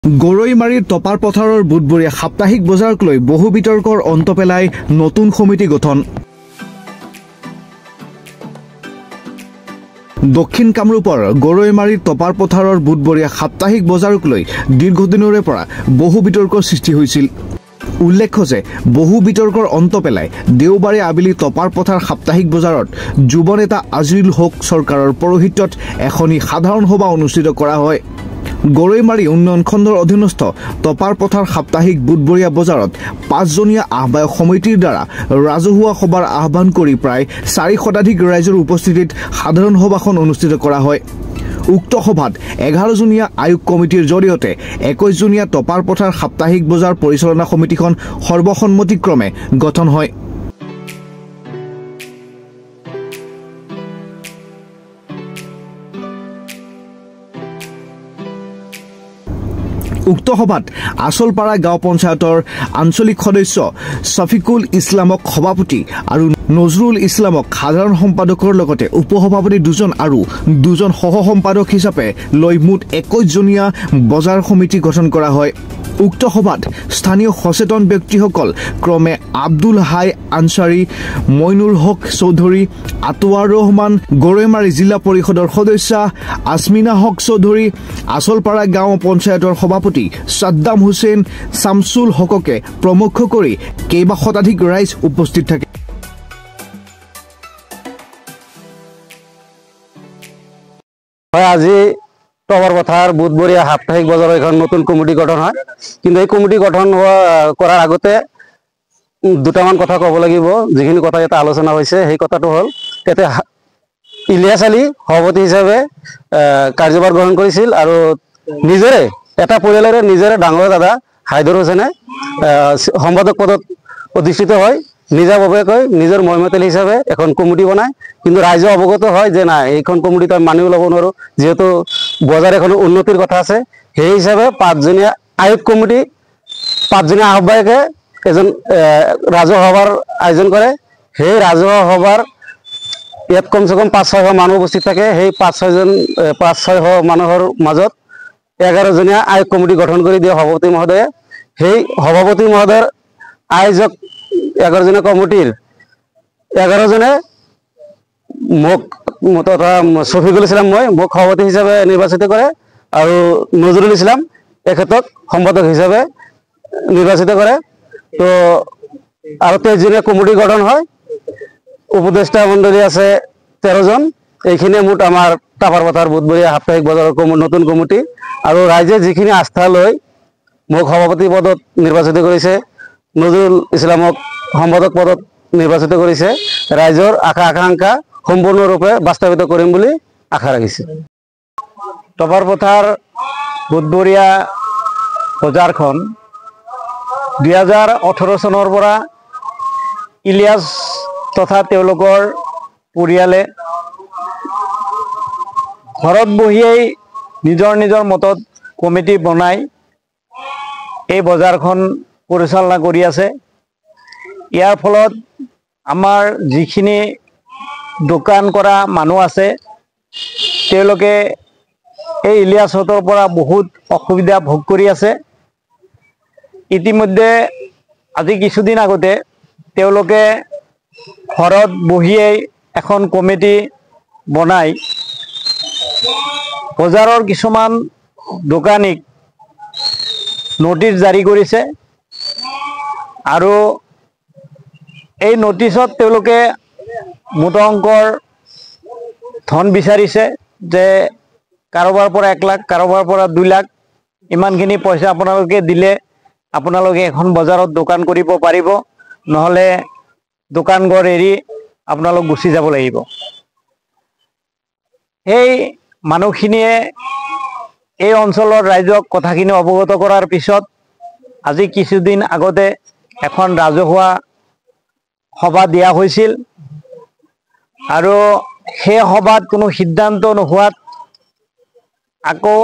গৰৈমাৰীৰ topper পথাৰৰ বুধবৰীয়া সাপ্তাহিক বজাৰক লৈ বহু বিতৰ্কৰ অন্ত পেলাই নতুন সমিতি গঠন। দক্ষিণ কামৰূপৰ গৰৈমাৰীৰ টপাৰ পথাৰৰ বুধবৰীয়া সাপ্তাহিক বজাৰক লৈ দীৰ্ঘদিনৰে পৰা বহু বিতৰ্কৰ সৃষ্টি হৈছিল। উল্লেখ্য যে বহু বিতৰ্কৰ অন্ত পেলাই দেওবাৰে আবেলি টপাৰ পথাৰ সাপ্তাহিক বজাৰত যুৱ নেতা আজিজুল হক চৰকাৰৰ পৌৰোহিত্যত এখনি সাধাৰণ সভা অনুষ্ঠিত কৰা হয়। গৰৈমাৰী উন্নয়ন খণ্ডৰ অধীনস্থ টপাৰ পথাৰ সাপ্তাহিক বুধবৰীয়া বজাৰত ৫জনীয়া আহ্বায়ক সমিতিৰ দ্বাৰা ৰাজহুৱা সভাৰ আহ্বান কৰি প্ৰায় ৪০০ শতাধিক ৰাইজৰ উপস্থিতিত সাধাৰণ সভাখন অনুষ্ঠিত কৰা হয়। উক্ত সভাত ১১জনীয়া আয়োগ কমিটিৰ জৰিয়তে ২১জনীয়া টপাৰ পথাৰ সাপ্তাহিক বজাৰ পৰিচালনা সমিতিখন সৰ্বসন্মতিক্ৰমে গঠন হয়। উক্ত সভাত আচলপাৰা গাঁও পঞ্চায়তৰ আঞ্চলিক সদস্য শফিকুল ইছলামক সভাপতি আৰু নজৰুল ইছলামক সাধাৰণ সম্পাদকৰ লগতে উপসভাপতি ২জন আৰু ২জন সহ সম্পাদক হিচাপে লৈ মুঠ ২১জনীয়া বজাৰ সমিতি গঠন কৰা হয়। উক্ত সভাত স্থানীয় সচেতন ব্যক্তিসকল ক্ৰমে আব্দুল হাই আনচাৰী, মইনুল হক চৌধুৰী, আতৱাৰ ৰহমান, গৰৈমাৰী জিলা পৰিষদৰ সদস্য আসমিনা হক চৌধুৰী, আচলপাৰা গাঁও পঞ্চায়তৰ সভাপতি সাদ্দাম হুছেইন, শামছুল হককে প্ৰমুখ কৰি কেইবা শতাধিক ৰাইজ উপস্থিত থাকে। আজি টপাৰ পথাৰ বুধবৰীয়া সাপ্তাহিক বজাৰৰ এখন নতুন কমিটি গঠন হয়, কিন্তু এই কমিটি গঠন কৰাৰ আগতে দুটামান কথা ক'ব লাগিব। যিখিনি কথা ইয়াতে আলোচনা হৈছে সেই কথাটো হ'ল, ইয়াতে ইলিয়াছ আলী সভাপতি হিচাপে কাৰ্যভাৰ গ্ৰহণ কৰিছিল আৰু নিজৰে এটা পৰিয়ালৰে নিজৰে ডাঙৰ দাদা হাইদৰ হুছেইনে সম্পাদক পদত অধিষ্ঠিত হয়। নিজাববীয়াকৈ নিজৰ মইমতেল হিচাপে এখন কমিটি বনায়, কিন্তু ৰাইজে অৱগত হয় যে নাই, এইখন কমিটি আমি মানিও ল'ব নোৱাৰোঁ, যিহেতু বজাৰ এখনৰ উন্নতিৰ কথা আছে। সেই হিচাপে ৫জনীয়া আয়োগ কমিটি, ৫জনীয়া আহ্বায়কে এজন ৰাজহুৱা সভাৰ আয়োজন কৰে। সেই ৰাজহুৱা সভাৰ ইয়াত কমচে কম ৫-৬শ মানুহ উপস্থিত থাকে। সেই ৫-৬শ মানুহৰ মাজত ১১জনীয়া আয়োগ কমিটি গঠন কৰি দিয়ে সভাপতি মহোদয়ে। সেই সভাপতি মহোদয়ৰ আয়োজক ১১জনীয়া কমিটিৰ ১১জনে মোক তথা শফিকুল ইছলাম মোক সভাপতি হিচাপে নিৰ্বাচিত কৰে আৰু নজৰুল ইছলাম এখেতক সম্পাদক হিচাপে নিৰ্বাচিত কৰে। তো আৰু ২৩জনীয়া কমিটি গঠন হয়। উপদেষ্টা মণ্ডলী আছে ১৩জন। এইখিনিয়ে মুঠ আমাৰ টপাৰ পথাৰ বুধবৰীয়া সাপ্তাহিক বজাৰৰ নতুন কমিটি। আৰু ৰাইজে যিখিনি আস্থা লৈ মোক সভাপতি পদত নিৰ্বাচিত কৰিছে, নজৰুল ইছলামক সম্পাদক পদত নিৰ্বাচিত কৰিছে, ৰাইজৰ আশা আকাংক্ষা সম্পূৰ্ণৰূপে বাস্তৱায়িত কৰিম বুলি আশা ৰাখিছে। টপাৰ পথাৰ বুধবৰীয়া বজাৰখন ২০১৮ চনৰ পৰা ইলিয়াছ তথা তেওঁলোকৰ পৰিয়ালে ঘৰত বহিয়েই নিজৰ নিজৰ মতত কমিটি বনাই এই বজাৰখন পৰিচালনা কৰি আছে। ইয়াৰ ফলত আমাৰ যিখিনি দোকান কৰা মানুহ আছে, তেওঁলোকে এই ইলিয়াছহঁতৰ পৰা বহুত অসুবিধা ভোগ কৰি আছে। ইতিমধ্যে আজি কিছুদিন আগতে তেওঁলোকে ঘৰত বহিয়েই এখন কমিটি বনাই বজাৰৰ কিছুমান দোকানীক নটিচ জাৰি কৰিছে আৰু এই নটিচত তেওঁলোকে মুঠ অংকৰ ধন বিচাৰিছে যে কাৰোবাৰ পৰা ১ লাখ, কাৰোবাৰ পৰা ২ লাখ, ইমানখিনি পইচা আপোনালোকে দিলে আপোনালোকে এখন বজাৰত দোকান কৰিব পাৰিব, নহ'লে দোকান ঘৰ এৰি আপোনালোক গুচি যাব লাগিব। সেই মানুহখিনিয়ে এই অঞ্চলৰ ৰাইজক কথাখিনি অৱগত কৰাৰ পিছত আজি কিছুদিন আগতে এখন ৰাজহুৱা সভা দিয়া হৈছিল আৰু সেই সভাত কোনো সিদ্ধান্ত নোহোৱাত আকৌ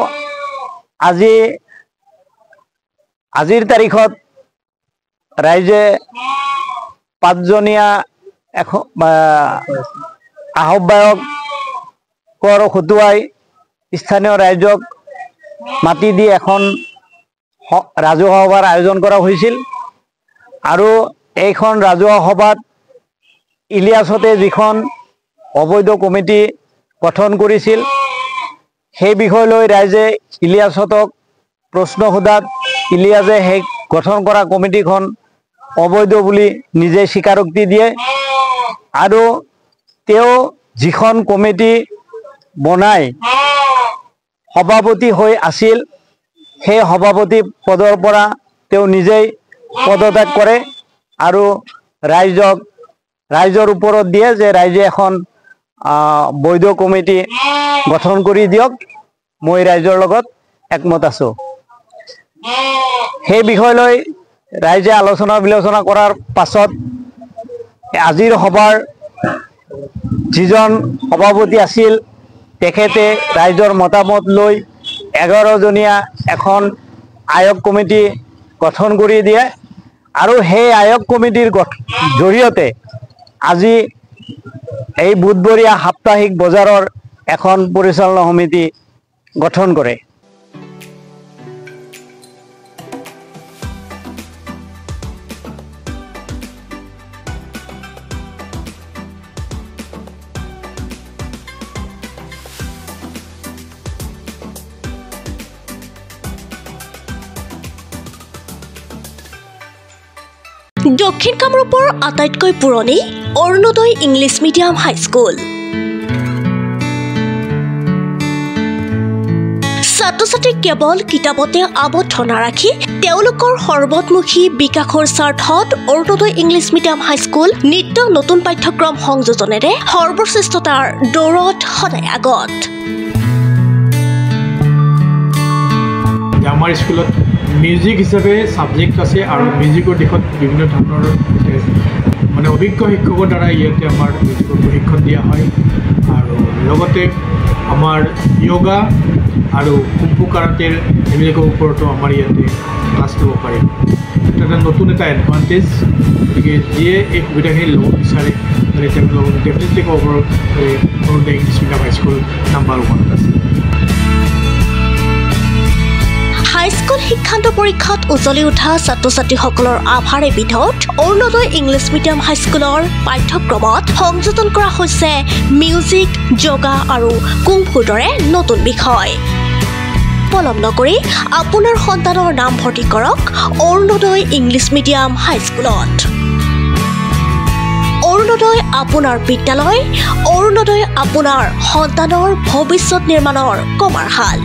আজিৰ তাৰিখত ৰাইজে ৫জনীয়া আহ্বায়কৰ হতুৱাই স্থানীয় ৰাইজক মাতি দি এখন ৰাজহুৱা সভাৰ আয়োজন কৰা হৈছিল আৰু এইখন ৰাজহুৱা সভাত ইলিয়াছতে যিখন অবৈধ কমিটি গঠন কৰিছিল সেই বিষয় লৈ ৰাইজে ইলিয়াছক প্ৰশ্ন সোধাত ইলিয়াছে সেই গঠন কৰা কমিটিখন অবৈধ বুলি নিজে স্বীকাৰোক্তি দিয়ে আৰু তেওঁ যিখন কমিটি বনাই সভাপতি হৈ আছিল সেই সভাপতি পদৰ পৰা তেওঁ নিজেই পদত্যাগ কৰে আৰু ৰাইজৰ ওপৰত দিয়ে যে ৰাইজে এখন বৈধ কমিটি গঠন কৰি দিয়ক মই ৰাইজৰ লগত একমত আছো সেই বিষয় লৈ ৰাইজে আলোচনা বিলোচনা কৰাৰ পাছত আজিৰ সভাৰ যিজন সভাপতি আছিল তেখেতে ৰাইজৰ মতামত লৈ 11 জনীয়া এখন আয়োগ কমিটি গঠন কৰি দিয়ে আৰু সেই আয়োগ কমিটিৰ জৰিয়তে আজি এই বুধবৰীয়া সাপ্তাহিক বজাৰৰ এখন পৰিচালনা সমিতি গঠন কৰে দক্ষিণ কামৰূপৰ আটাইতকৈ পুৰণি অৰুণোদয় ইংলিছ মিডিয়াম হাইস্কুল ছাত্ৰ-ছাত্ৰীক কেৱল কিতাপতে আবদ্ধ নাৰাখি তেওঁলোকৰ সৰ্বতমুখী বিকাশৰ স্বাৰ্থত অৰুণোদয় ইংলিছ মিডিয়াম হাইস্কুল নিত্য নতুন পাঠ্যক্ৰম সংযোজনেৰে সৰ্বশ্ৰেষ্ঠতাৰ দৌৰত সদায় আগত আমাৰ স্কুলত মিউজিক হিচাপে সাবজেক্ট আছে আৰু মিউজিকৰ দিশত বিভিন্ন ধৰণৰ মানে অভিজ্ঞ শিক্ষকৰ দ্বাৰা ইয়াতে আমাৰ মিউজিকৰ প্ৰশিক্ষণ দিয়া হয় আৰু লগতে আমাৰ য়োগা আৰু কুম্ফু কাৰাটেৰ এইবিলাকৰ ওপৰতো আমাৰ ইয়াতে ক্লাছ ল'ব পাৰিম এটা নতুন এটা এডভান্টেজ গতিকে যিয়ে এই সুবিধাখিনি ল'ব বিচাৰে তেওঁলোকক ডেফিনেটলি ক'ব পাৰোঁ Arunoday English medium high school number 1 আছে হাইস্কুল শিক্ষান্ত পৰীক্ষাত উজ্বলি উঠা ছাত্ৰ-ছাত্ৰীসকলৰ আভাৰে বিধত অৰুণোদয় ইংলিছ মিডিয়াম হাইস্কুলৰ পাঠ্যক্ৰমত সংযোজন কৰা হৈছে মিউজিক যোগা আৰু কুংফুৰ দৰে নতুন বিষয় পলম নকৰি আপোনাৰ সন্তানৰ নাম ভৰ্তি কৰক অৰুণোদয় ইংলিছ মিডিয়াম হাইস্কুলত অৰুণোদয় আপোনাৰ বিদ্যালয় অৰুণোদয় আপোনাৰ সন্তানৰ ভৱিষ্যত নিৰ্মাণৰ কমাৰশাল